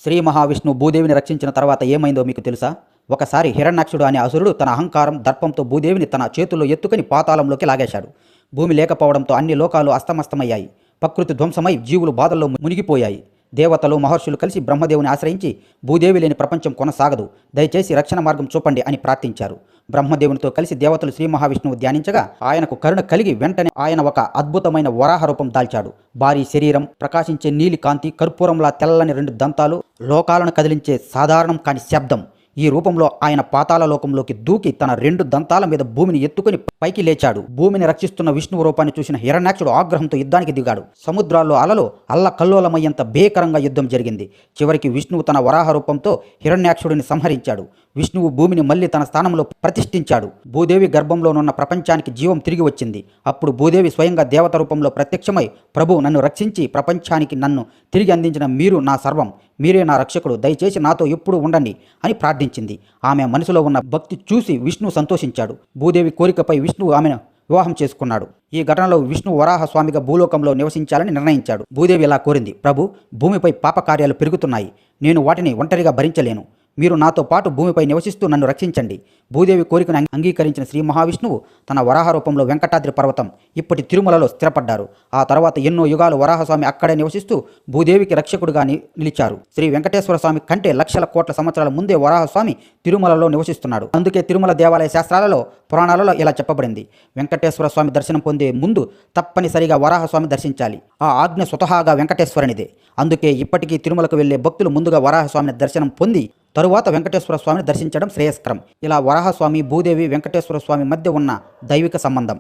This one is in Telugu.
శ్రీ మహావిష్ణువు భూదేవిని రక్షించిన తర్వాత ఏమైందో మీకు తెలుసా? ఒకసారి హిరణ్యాక్షుడు అనే అసురుడు తన అహంకారం, దర్పంతో భూదేవిని తన చేతుల్లో ఎత్తుకుని పాతాళంలోకి లాగేశాడు. భూమి లేకపోవడంతో అన్ని లోకాలు అస్తమస్తమయ్యాయి. ప్రకృతి ధ్వంసమై జీవులు బాధల్లో మునిగిపోయాయి. దేవతలు, మహర్షులు కలిసి బ్రహ్మదేవుని ఆశ్రయించి భూదేవి లేని ప్రపంచం కొనసాగదు, దయచేసి రక్షణ మార్గం చూపండి అని ప్రార్థించారు. బ్రహ్మదేవునితో కలిసి దేవతలు శ్రీ మహావిష్ణువు ధ్యానించగా ఆయనకు కరుణ కలిగి వెంటనే ఆయన ఒక అద్భుతమైన వరాహ రూపం దాల్చాడు. భారీ శరీరం, ప్రకాశించే నీలి కాంతి, కర్పూరంలా తెల్లని 2 దంతాలు, లోకాలను కదిలించే సాధారణం కాని శబ్దం. ఈ రూపంలో ఆయన పాతాళ లోకంలోకి దూకి తన 2 దంతాల మీద భూమిని ఎత్తుకుని పైకి లేచాడు. భూమిని రక్షిస్తున్న విష్ణువు రూపాన్ని చూసిన హిరణ్యాక్షుడు ఆగ్రహంతో యుద్ధానికి దిగాడు. సముద్రాల్లో అలలు అల్లకల్లోలమయ్యేంత భీకరంగా యుద్ధం జరిగింది. చివరికి విష్ణువు తన వరాహ రూపంతో హిరణ్యాక్షుడిని సంహరించాడు. విష్ణువు భూమిని మళ్లీ తన స్థానంలో ప్రతిష్ఠించాడు. భూదేవి గర్భంలోనున్న ప్రపంచానికి జీవం తిరిగి వచ్చింది. అప్పుడు భూదేవి స్వయంగా దేవత రూపంలో ప్రత్యక్షమై, ప్రభు, నన్ను రక్షించి ప్రపంచానికి నన్ను తిరిగి అందించిన మీరు నా సర్వం, మీరే నా రక్షకుడు, దయచేసి నాతో ఎప్పుడూ ఉండండి అని ప్రార్థించింది. ఆమె మనసులో ఉన్న భక్తి చూసి విష్ణువు సంతోషించాడు. భూదేవి కోరికపై విష్ణువు ఆమెను వివాహం చేసుకున్నాడు. ఈ ఘటనలో విష్ణు వరాహ స్వామిగా భూలోకంలో నివసించాలని నిర్ణయించాడు. భూదేవి ఇలా కోరింది: ప్రభు, భూమిపై పాపకార్యాలు పెరుగుతున్నాయి, నేను వాటిని ఒంటరిగా భరించలేను, మీరు నాతో పాటు భూమిపై నివసిస్తూ నన్ను రక్షించండి. భూదేవి కోరికను అంగీకరించిన శ్రీ మహావిష్ణువు తన వరాహ రూపంలో వెంకటాద్రి పర్వతం, ఇప్పటి తిరుమలలో స్థిరపడ్డారు. ఆ తర్వాత ఎన్నో యుగాలు వరాహస్వామి అక్కడే నివసిస్తూ భూదేవికి రక్షకుడుగా నిలిచారు. శ్రీ వెంకటేశ్వర స్వామి కంటే లక్షల కోట్ల సంవత్సరాల ముందే వరాహస్వామి తిరుమలలో నివసిస్తున్నాడు. అందుకే తిరుమల దేవాలయ శాస్త్రాలలో, పురాణాలలో ఇలా చెప్పబడింది: వెంకటేశ్వర స్వామి దర్శనం పొందే ముందు తప్పనిసరిగా వరాహస్వామి దర్శించాలి. ఆ ఆజ్ఞ స్వతహాగా వెంకటేశ్వరునిదే. అందుకే ఇప్పటికీ తిరుమలకు వెళ్లే భక్తులు ముందుగా వరాహస్వామిని దర్శనం పొంది తరువాత వెంకటేశ్వర స్వామిని దర్శించడం శ్రేయస్కరం. ఇలా వరాహస్వామి, భూదేవి, వెంకటేశ్వర స్వామి మధ్య ఉన్న దైవిక సంబంధం.